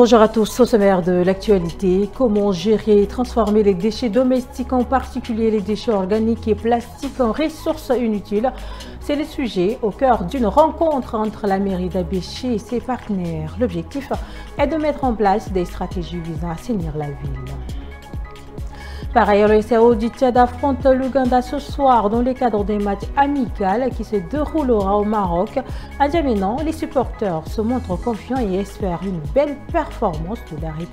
Bonjour à tous, au sommaire de l'actualité, comment gérer et transformer les déchets domestiques, en particulier les déchets organiques et plastiques en ressources inutiles. C'est le sujet au cœur d'une rencontre entre la mairie d'Abéché et ses partenaires. L'objectif est de mettre en place des stratégies visant à assainir la ville. Par ailleurs, le SAO du Tchad affronte l'Ouganda ce soir dans le cadre des matchs amicaux qui se déroulera au Maroc. À N'Djamena, les supporters se montrent confiants et espèrent une belle performance de leur équipe.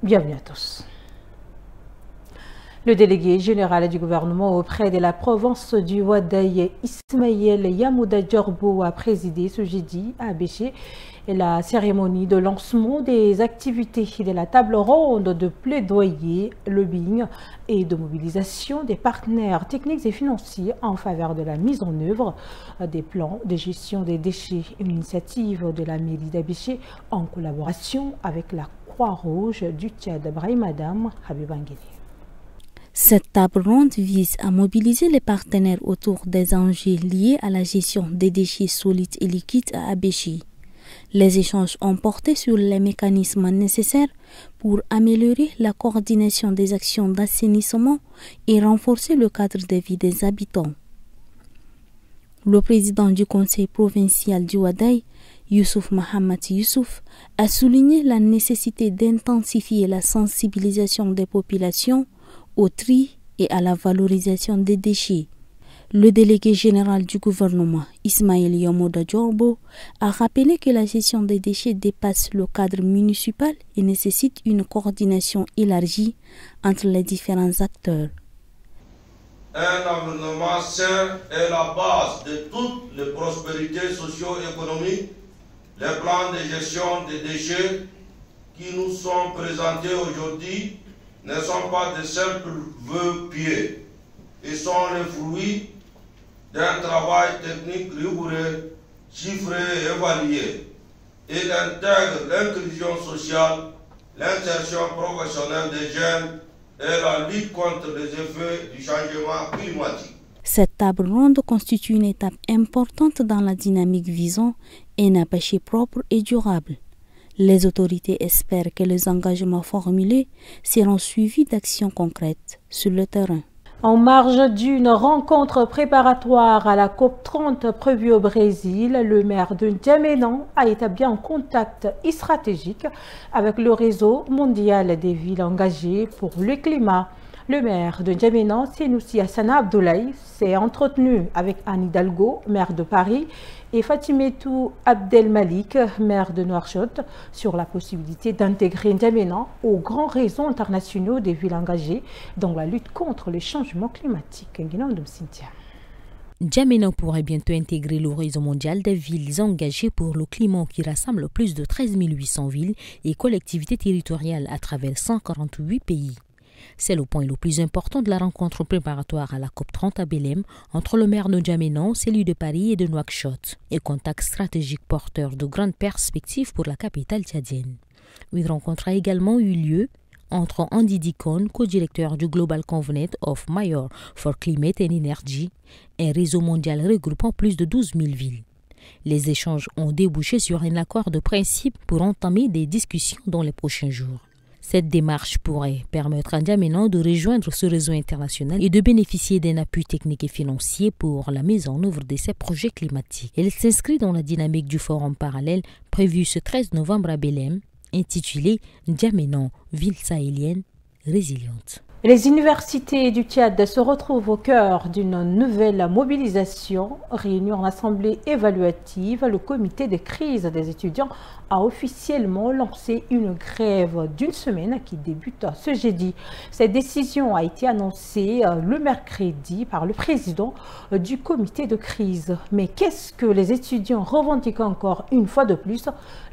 Bienvenue à tous. Le délégué général du gouvernement auprès de la province du Wadaï, Ismaël Yamouda Djorbo, a présidé ce jeudi à Abéché la cérémonie de lancement des activités de la table ronde de plaidoyer, lobbying et de mobilisation des partenaires techniques et financiers en faveur de la mise en œuvre des plans de gestion des déchets, une initiative de la mairie d'Abéché en collaboration avec la Croix-Rouge du Tchad. Brahim Habibangeli. Cette table ronde vise à mobiliser les partenaires autour des enjeux liés à la gestion des déchets solides et liquides à Abéché. Les échanges ont porté sur les mécanismes nécessaires pour améliorer la coordination des actions d'assainissement et renforcer le cadre de vie des habitants. Le président du conseil provincial du Wadaï, Youssouf Mohamed Youssouf, a souligné la nécessité d'intensifier la sensibilisation des populations au tri et à la valorisation des déchets. Le délégué général du gouvernement, Ismaël Yamouda Djorbo, a rappelé que la gestion des déchets dépasse le cadre municipal et nécessite une coordination élargie entre les différents acteurs. Un environnement sain est la base de toutes les prospérités socio-économiques. Les plans de gestion des déchets qui nous sont présentés aujourd'hui ne sont pas de simples vœux pieux. Ils sont le fruit d'un travail technique rigoureux, chiffré et évalué. Ils intègrent l'inclusion sociale, l'insertion professionnelle des jeunes et la lutte contre les effets du changement climatique. Cette table ronde constitue une étape importante dans la dynamique visant un Abéché propre et durable. Les autorités espèrent que les engagements formulés seront suivis d'actions concrètes sur le terrain. En marge d'une rencontre préparatoire à la COP30 prévue au Brésil, le maire de N'Djamena a établi un contact stratégique avec le réseau mondial des villes engagées pour le climat. Le maire de N'Djamena, Senoussi Hassana Abdoulaye, s'est entretenu avec Anne Hidalgo, maire de Paris, et Fatimetou Abdelmalik, maire de Nouakchott, sur la possibilité d'intégrer N'Djamena aux grands réseaux internationaux des villes engagées dans la lutte contre le changement climatique. N'Djamena pourrait bientôt intégrer le réseau mondial des villes engagées pour le climat qui rassemble plus de 13 800 villes et collectivités territoriales à travers 148 pays. C'est le point le plus important de la rencontre préparatoire à la COP30 à Belém entre le maire de N'Djamena, celui de Paris et de Nouakchott, et contact stratégique porteur de grandes perspectives pour la capitale tchadienne. Une rencontre a également eu lieu entre Andy Dicon, co-directeur du Global Covenant of Mayors for Climate and Energy, un réseau mondial regroupant plus de 12 000 villes. Les échanges ont débouché sur un accord de principe pour entamer des discussions dans les prochains jours. Cette démarche pourrait permettre à N'Djamena de rejoindre ce réseau international et de bénéficier d'un appui technique et financier pour la mise en œuvre de ces projets climatiques. Elle s'inscrit dans la dynamique du forum parallèle prévu ce 13 novembre à Belém, intitulé N'Djamena, ville sahélienne résiliente. Les universités du Tchad se retrouvent au cœur d'une nouvelle mobilisation. Réunie en assemblée évaluative, le comité de crise des étudiants a officiellement lancé une grève d'une semaine qui débute ce jeudi. Cette décision a été annoncée le mercredi par le président du comité de crise. Mais qu'est-ce que les étudiants revendiquent encore une fois de plus?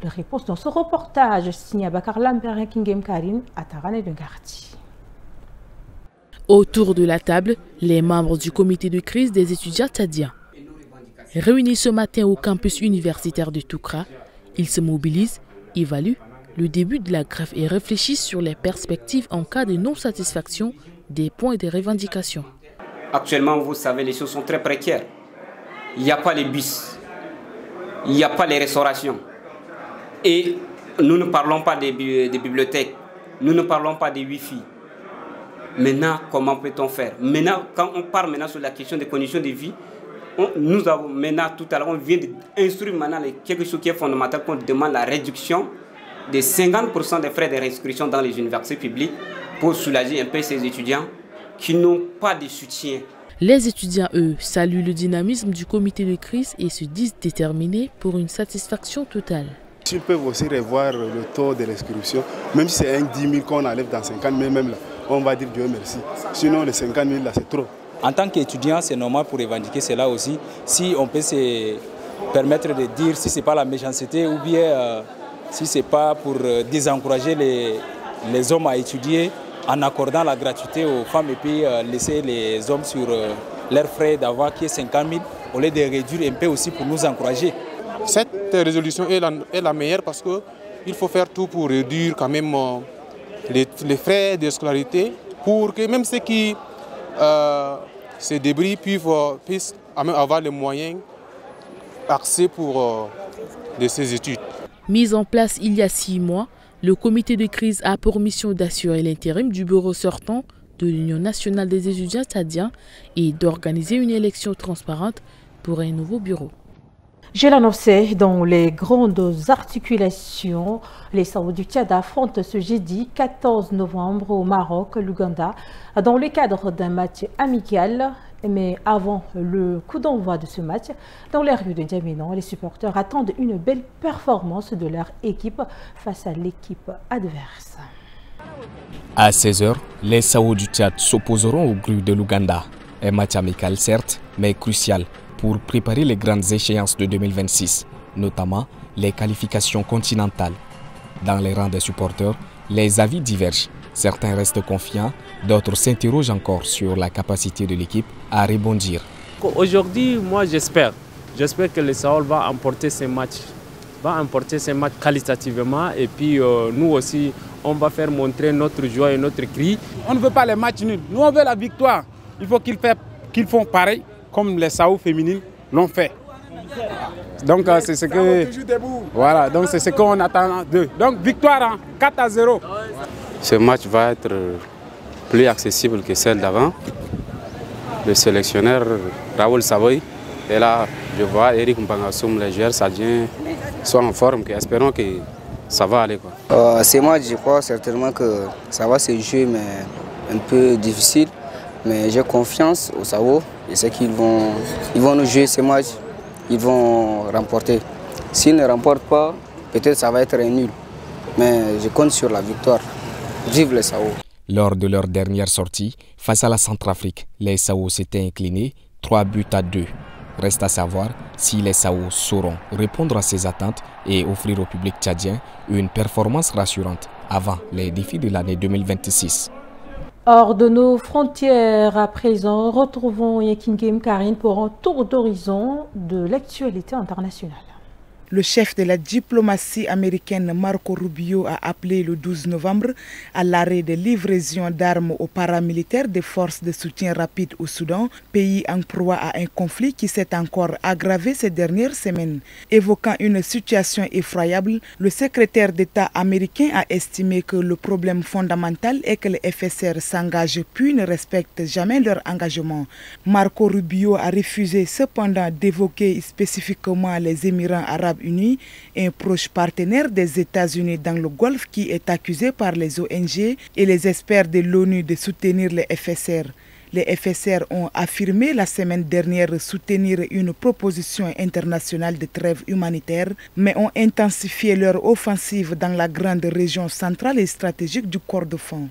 La réponse dans ce reportage signé à Bakar Lambert Kingem Karin à Tarane de Garti. Autour de la table, les membres du comité de crise des étudiants tchadiens. Réunis ce matin au campus universitaire de Toukra, ils se mobilisent, évaluent le début de la grève et réfléchissent sur les perspectives en cas de non-satisfaction des points et des revendications. Actuellement, vous savez, les choses sont très précaires. Il n'y a pas les bus, il n'y a pas les restaurations. Et nous ne parlons pas des bibliothèques, nous ne parlons pas des Wi-Fi. Maintenant, comment peut-on faire? Maintenant, quand on parle maintenant sur la question des conditions de vie, nous avons maintenant, tout à l'heure, on vient d'instruire maintenant quelque chose qui est fondamental, qu'on demande la réduction de 50% des frais de réinscription dans les universités publiques pour soulager un peu ces étudiants qui n'ont pas de soutien. Les étudiants, eux, saluent le dynamisme du comité de crise et se disent déterminés pour une satisfaction totale. Ils peuvent aussi revoir le taux de l'inscription, même si c'est un 10 000 qu'on enlève dans 50 000, même là, on va dire Dieu merci. Sinon, les 50 000 là, c'est trop. En tant qu'étudiant, c'est normal pour revendiquer cela aussi. Si on peut se permettre de dire si ce n'est pas la méchanceté ou bien si ce n'est pas pour désencourager les hommes à étudier en accordant la gratuité aux femmes et puis laisser les hommes sur leurs frais d'avoir qui est 50 000 au lieu de réduire un peu aussi pour nous encourager. Cette résolution est la meilleure parce qu'il faut faire tout pour réduire quand même les frais de scolarité pour que même ceux qui se débrouillent puissent avoir les moyens accès pour de ces études. Mise en place il y a 6 mois, le comité de crise a pour mission d'assurer l'intérim du bureau sortant de l'Union nationale des étudiants tchadiens et d'organiser une élection transparente pour un nouveau bureau. J'ai l'annoncé dans les grandes articulations. Les Sao du Tchad affrontent ce jeudi 14 novembre au Maroc, l'Ouganda, dans le cadre d'un match amical. Mais avant le coup d'envoi de ce match, dans les rues de N'Djamena, les supporters attendent une belle performance de leur équipe face à l'équipe adverse. À 16h, les Sao du Tchad s'opposeront aux grues de l'Ouganda. Un match amical certes, mais crucial pour préparer les grandes échéances de 2026, notamment les qualifications continentales. Dans les rangs des supporters, les avis divergent. Certains restent confiants, d'autres s'interrogent encore sur la capacité de l'équipe à rebondir. Aujourd'hui, moi j'espère que le Sao va emporter ces matchs, qualitativement et puis nous aussi on va faire montrer notre joie et notre cri. On ne veut pas les matchs nuls, nous on veut la victoire. Il faut qu'ils font pareil comme les Sao féminines l'ont fait. Donc c'est ce que voilà, donc c'est ce qu'on attend d'eux. Donc victoire 4-0. Ce match va être plus accessible que celle d'avant. Le sélectionneur Raoul Savoy est là, je vois Eric Mbangassoum, les joueurs sadiens sont en forme, espérons que ça va aller. Ce match, je crois certainement que ça va se jouer, mais un peu difficile. Mais j'ai confiance au Sao. Je sais qu'ils vont nous jouer ce match, ils vont remporter. S'ils ne remportent pas, peut-être ça va être un nul. Mais je compte sur la victoire. Vive les Sao. Lors de leur dernière sortie, face à la Centrafrique, les Sao s'étaient inclinés 3-2. Reste à savoir si les Sao sauront répondre à ces attentes et offrir au public tchadien une performance rassurante avant les défis de l'année 2026. Hors de nos frontières à présent, retrouvons Yekingem Karine pour un tour d'horizon de l'actualité internationale. Le chef de la diplomatie américaine Marco Rubio a appelé le 12 novembre à l'arrêt des livraisons d'armes aux paramilitaires des forces de soutien rapide au Soudan, pays en proie à un conflit qui s'est encore aggravé ces dernières semaines. Évoquant une situation effroyable, le secrétaire d'État américain a estimé que le problème fondamental est que les FSR s'engagent puis ne respectent jamais leur engagement. Marco Rubio a refusé cependant d'évoquer spécifiquement les Émirats arabes unis, un proche partenaire des États-Unis dans le Golfe qui est accusé par les ONG et les experts de l'ONU de soutenir les FSR. Les FSR ont affirmé la semaine dernière soutenir une proposition internationale de trêve humanitaire, mais ont intensifié leur offensive dans la grande région centrale et stratégique du Kordofan.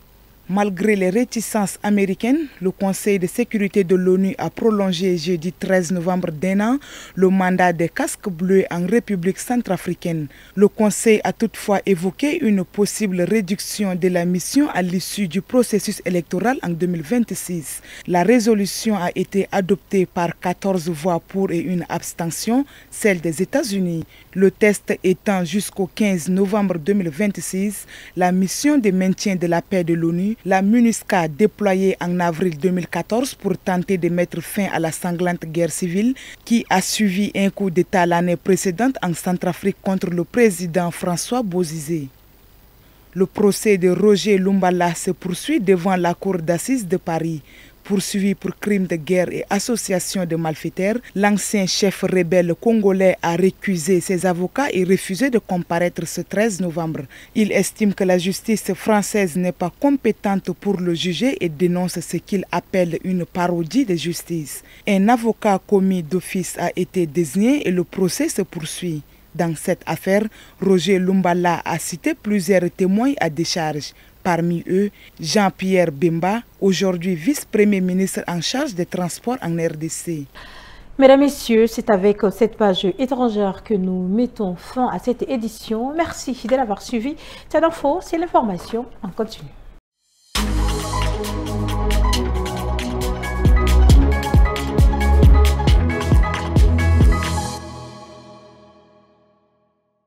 Malgré les réticences américaines, le Conseil de sécurité de l'ONU a prolongé jeudi 13 novembre d'un an le mandat des casques bleus en République centrafricaine. Le Conseil a toutefois évoqué une possible réduction de la mission à l'issue du processus électoral en 2026. La résolution a été adoptée par 14 voix pour et une abstention, celle des États-Unis. Le test étant jusqu'au 15 novembre 2026, la mission de maintien de la paix de l'ONU la MINUSCA déployée en avril 2014 pour tenter de mettre fin à la sanglante guerre civile qui a suivi un coup d'État l'année précédente en Centrafrique contre le président François Bozizé. Le procès de Roger Lumbala se poursuit devant la cour d'assises de Paris. Poursuivi pour crimes de guerre et association de malfaiteurs, l'ancien chef rebelle congolais a récusé ses avocats et refusé de comparaître ce 13 novembre. Il estime que la justice française n'est pas compétente pour le juger et dénonce ce qu'il appelle une parodie de justice. Un avocat commis d'office a été désigné et le procès se poursuit. Dans cette affaire, Roger Lumbala a cité plusieurs témoins à décharge. Parmi eux, Jean-Pierre Bemba, aujourd'hui vice-premier ministre en charge des transports en RDC. Mesdames, Messieurs, c'est avec cette page étrangère que nous mettons fin à cette édition. Merci de l'avoir suivi. Cette info, c'est l'information. On continue.